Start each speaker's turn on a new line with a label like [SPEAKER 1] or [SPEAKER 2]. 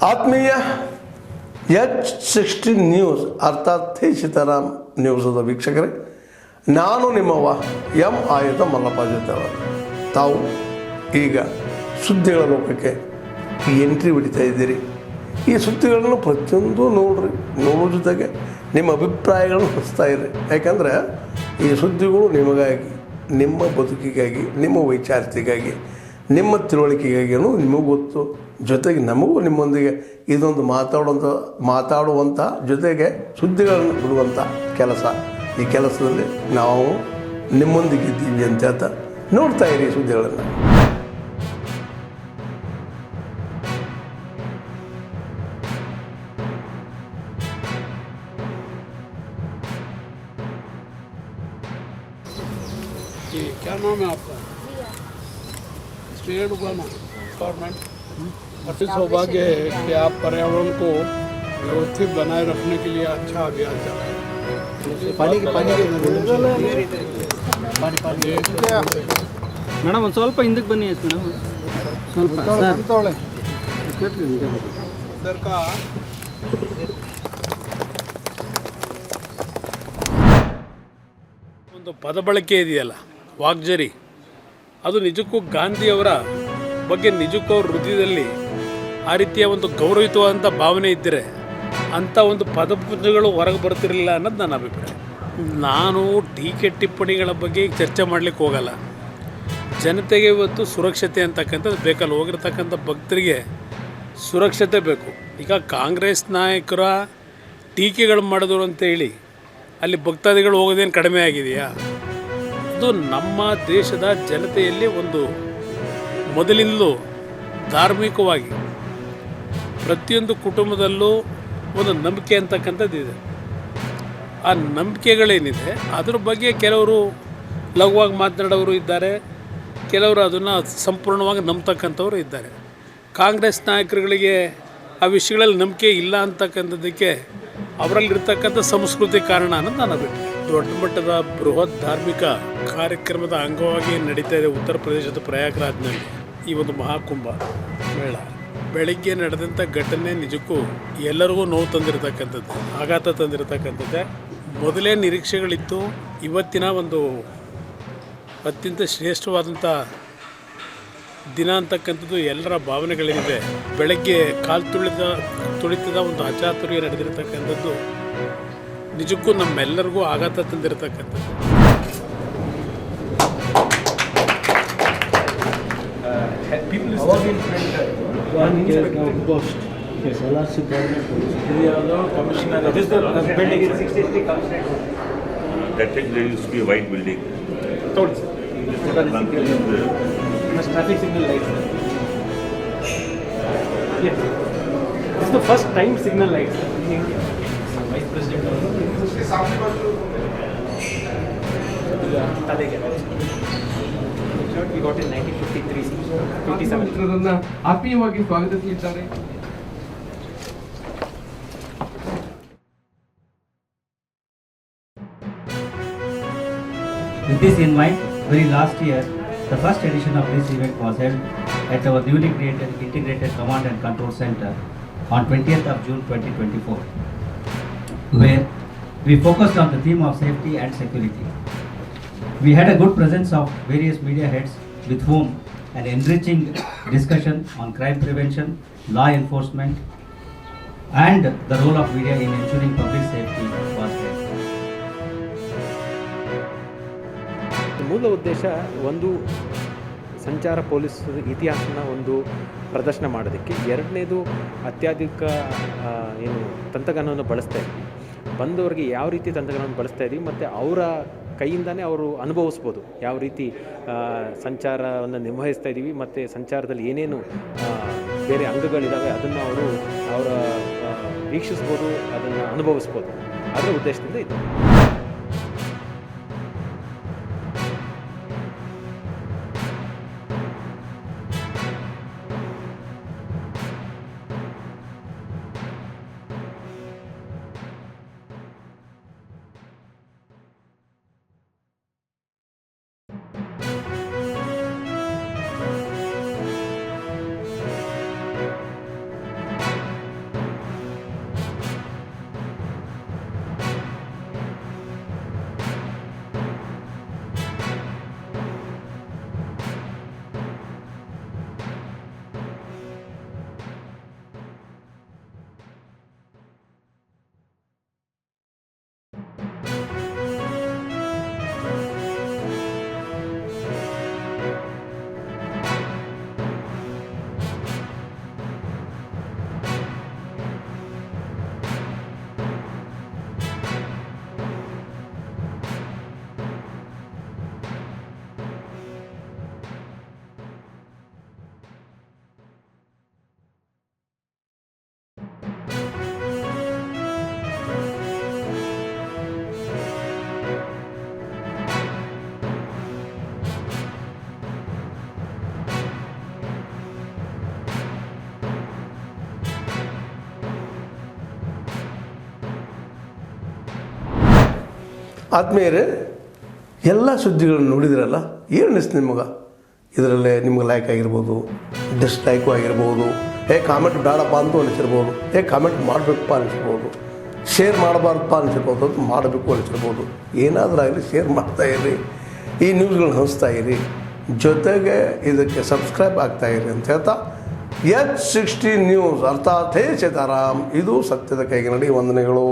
[SPEAKER 1] ಆತ್ಮೀಯ H60 news ಅರ್ಥಾತ್ ಥೇ ಸೀತಾರಾಮ್ ನ್ಯೂಸದ ವೀಕ್ಷಕರೇ, ನಾನು ನಿಮ್ಮವ ಎಂ ಆಯುಧ ಮಲ್ಲಪ್ಪ ಜೊತೆ ತಾವು ಈಗ ಸುದ್ದಿಗಳ ಲೋಕಕ್ಕೆ ಎಂಟ್ರಿ ಹೊಡಿತಾ ಇದ್ದೀರಿ. ಈ ಸುದ್ದಿಗಳನ್ನು ಪ್ರತಿಯೊಂದು ನೋಡೋ ಜೊತೆಗೆ ನಿಮ್ಮ ಅಭಿಪ್ರಾಯಗಳನ್ನು ಹೊಸ್ತಾ ಇರಿ. ಯಾಕಂದರೆ ಈ ಸುದ್ದಿಗಳು ನಿಮಗಾಗಿ, ನಿಮ್ಮ ಬದುಕಿಗಾಗಿ, ನಿಮ್ಮ ವೈಚಾರಿಕೆಗಾಗಿ, ನಿಮ್ಮ ತಿಳುವಳಿಕೆಗಾಗಿಯೂ ನಿಮಗೂ ಗೊತ್ತು. ಜೊತೆಗೆ ನಮಗೂ ನಿಮ್ಮೊಂದಿಗೆ ಇದೊಂದು ಮಾತಾಡುವಂಥ ಜೊತೆಗೆ ಸುದ್ದಿಗಳನ್ನು ಬಿಡುವಂಥ ಕೆಲಸ. ಈ ಕೆಲಸದಲ್ಲಿ ನಾವು ನಿಮ್ಮೊಂದಿಗೆ ಇದ್ದೀವಿ ಅಂತ ಹೇಳ್ತಾ ನೋಡ್ತಾ ಇರಿ ಸುದ್ದಿಗಳನ್ನು.
[SPEAKER 2] क्या नाम है आपका? State government. अति सौभाग्य है कि आप पर्यावरण को व्यवस्थित बनाए रखने के लिए अच्छा अभियान चलाएं।
[SPEAKER 3] ಮೇಡಮ್ ಒಂದು ಸ್ವಲ್ಪ ಹಿಂದಕ್ಕೆ ಬನ್ನಿ ಮೇಡಮ್, ಸ್ವಲ್ಪ
[SPEAKER 2] ಒಂದು ಪದ ಬಳಕೆ ಇದೆಯಲ್ಲ, ವಾಗ್ಜರಿ, ಅದು ನಿಜಕ್ಕೂ ಗಾಂಧಿಯವರ ಬಗ್ಗೆ ನಿಜಕ್ಕೂ ಅವ್ರ ಹೃದಯದಲ್ಲಿ ಆ ರೀತಿಯ ಒಂದು ಗೌರವಿತವಾದಂಥ ಭಾವನೆ ಇದ್ದರೆ ಅಂಥ ಒಂದು ಪದಪುಂಜಗಳು ಹೊರಗೆ ಬರ್ತಿರಲಿಲ್ಲ ಅನ್ನೋದು ನನ್ನ ಅಭಿಪ್ರಾಯ. ನಾನು ಟೀಕೆ ಟಿಪ್ಪಣಿಗಳ ಬಗ್ಗೆ ಈಗ ಚರ್ಚೆ ಮಾಡಲಿಕ್ಕೆ ಹೋಗಲ್ಲ. ಜನತೆಗೆ ಇವತ್ತು ಸುರಕ್ಷತೆ ಅಂತಕ್ಕಂಥದ್ದು ಬೇಕಲ್ಲ, ಹೋಗಿರ್ತಕ್ಕಂಥ ಭಕ್ತರಿಗೆ ಸುರಕ್ಷತೆ ಬೇಕು. ಈಗ ಕಾಂಗ್ರೆಸ್ ನಾಯಕರ ಟೀಕೆಗಳು ಮಾಡಿದ್ರು ಅಂತೇಳಿ ಅಲ್ಲಿ ಭಕ್ತಾದಿಗಳು ಹೋಗೋದೇನು ಕಡಿಮೆ ಆಗಿದೆಯಾ? ಅದು ನಮ್ಮ ದೇಶದ ಜನತೆಯಲ್ಲಿ ಒಂದು ಮೊದಲಿಂದಲೂ ಧಾರ್ಮಿಕವಾಗಿ ಪ್ರತಿಯೊಂದು ಕುಟುಂಬದಲ್ಲೂ ಒಂದು ನಂಬಿಕೆ ಅಂತಕ್ಕಂಥದ್ದು ಇದೆ. ಆ ನಂಬಿಕೆಗಳೇನಿದೆ ಅದ್ರ ಬಗ್ಗೆ ಕೆಲವರು ಲಘುವಾಗಿ ಮಾತನಾಡೋರು ಇದ್ದಾರೆ, ಕೆಲವರು ಅದನ್ನು ಸಂಪೂರ್ಣವಾಗಿ ನಂಬ್ತಕ್ಕಂಥವ್ರು ಇದ್ದಾರೆ. ಕಾಂಗ್ರೆಸ್ ನಾಯಕರುಗಳಿಗೆ ಆ ವಿಷಯಗಳಲ್ಲಿ ನಂಬಿಕೆ ಇಲ್ಲ ಅಂತಕ್ಕಂಥದ್ದಕ್ಕೆ ಅವರಲ್ಲಿರ್ತಕ್ಕಂಥ ಸಂಸ್ಕೃತಿ ಕಾರಣ ಅನ್ನೋದು ನಾನು ಅಭಿಪ್ರಾಯ. ದೊಡ್ಡ ಮಟ್ಟದ ಬೃಹತ್ ಧಾರ್ಮಿಕ ಕಾರ್ಯಕ್ರಮದ ಅಂಗವಾಗಿ ನಡೀತಾ ಇದೆ ಉತ್ತರ ಪ್ರದೇಶದ ಪ್ರಯಾಗ್ರಾಜ್ನಲ್ಲಿ ಈ ಒಂದು ಮಹಾಕುಂಭ ಮೇಳ. ಬೆಳಿಗ್ಗೆ ನಡೆದಂಥ ಘಟನೆ ನಿಜಕ್ಕೂ ಎಲ್ಲರಿಗೂ ನೋವು ತಂದಿರತಕ್ಕಂಥದ್ದು, ಆಘಾತ ತಂದಿರತಕ್ಕಂಥದ್ದೇ. ಮೊದಲೇ ನಿರೀಕ್ಷೆಗಳಿತ್ತು. ಇವತ್ತಿನ ಒಂದು ಅತ್ಯಂತ ಶ್ರೇಷ್ಠವಾದಂಥ ದಿನ ಅಂತಕ್ಕಂಥದ್ದು ಎಲ್ಲರ ಭಾವನೆಗಳೇನಿದೆ. ಬೆಳಗ್ಗೆ ತುಳಿತದ ಒಂದು ಅಚಾತುರ್ಯ ನಡೆದಿರತಕ್ಕಂಥದ್ದು ನಿಜಕ್ಕೂ ನಮ್ಮೆಲ್ಲರಿಗೂ ಆಘಾತ ತಂದಿರತಕ್ಕಂಥದ್ದು.
[SPEAKER 3] Traffic signal lights. Yes. This is the first time signal lights in India. Vice President. उसके सामने बस we got in 1953.
[SPEAKER 4] ಆತ್ಮೀಯವಾಗಿ ಸ್ವಾಗತಿಸಿದ್ದಾರೆ.
[SPEAKER 5] With this in mind, very last year, the first edition of this event was held at our newly created Integrated Command and Control Center on 20th of June 2024, where we focused on the theme of safety and security. We had a good presence of various media heads with whom an enriching discussion on crime prevention, law enforcement, and the role of media in ensuring public safety was held.
[SPEAKER 6] ಮೂಲ ಉದ್ದೇಶ ಒಂದು ಸಂಚಾರ police ಇತಿಹಾಸನ ಒಂದು ಪ್ರದರ್ಶನ ಮಾಡೋದಕ್ಕೆ. ಎರಡನೇದು ಅತ್ಯಾಧುನಿಕ ಏನು ತಂತ್ರಜ್ಞಾನವನ್ನು ಬಳಸ್ತಾ ಇದ್ವಿ, ಬಂದವರಿಗೆ ಯಾವ ರೀತಿ ತಂತ್ರಜ್ಞಾನವನ್ನು ಬಳಸ್ತಾ ಇದ್ವಿ ಮತ್ತು ಅವರ ಕೈಯಿಂದನೇ ಅವರು ಅನುಭವಿಸ್ಬೋದು ಯಾವ ರೀತಿ ಸಂಚಾರವನ್ನು ನಿರ್ವಹಿಸ್ತಾ ಇದ್ದೀವಿ ಮತ್ತು ಸಂಚಾರದಲ್ಲಿ ಏನೇನು ಬೇರೆ ಅಂಗಗಳಿದ್ದಾವೆ ಅದನ್ನು ಅವರ ವೀಕ್ಷಿಸ್ಬೋದು, ಅದನ್ನು ಅನುಭವಿಸ್ಬೋದು. ಅದರ ಉದ್ದೇಶದಿಂದ ಇದೆ.
[SPEAKER 1] ಆದ್ಮೇಲೆ ಎಲ್ಲ ಸುದ್ದಿಗಳನ್ನು ನೋಡಿದ್ರಲ್ಲ, ಏನು ಅನಿಸ್ತು ನಿಮಗೆ? ಇದರಲ್ಲೇ ನಿಮ್ಗೆ ಲೈಕ್ ಆಗಿರ್ಬೋದು, ಡಿಸ್ಲೈಕು ಆಗಿರ್ಬೋದು, ಕಾಮೆಂಟ್ ಬೇಡಪ್ಪ ಅಂತೂ ಅನಿಸಿರ್ಬೋದು, ಕಾಮೆಂಟ್ ಮಾಡಬೇಕಪ್ಪ ಅನಿಸಿರ್ಬೋದು, ಶೇರ್ ಮಾಡಬಾರ್ದಪ್ಪ ಅನಿಸಿರ್ಬೋದು, ಅದು ಮಾಡಬೇಕು ಅನಿಸಿರ್ಬೋದು. ಏನಾದರೂ ಆಗಲಿ ಶೇರ್ ಮಾಡ್ತಾಯಿರಿ, ಈ ನ್ಯೂಸ್ಗಳನ್ನ ಹಂಚ್ತಾ ಇರಿ, ಜೊತೆಗೆ ಇದಕ್ಕೆ ಸಬ್ಸ್ಕ್ರೈಬ್ ಆಗ್ತಾಯಿರಿ ಅಂತ ಹೇಳ್ತಾ H16 ನ್ಯೂಸ್ ಅರ್ಥಾತ್ ಹೇ ಸೀತಾರಾಮ್, ಇದು ಸತ್ಯದ ಕೈಗೆ ನಡಿ. ವಂದನೆಗಳು.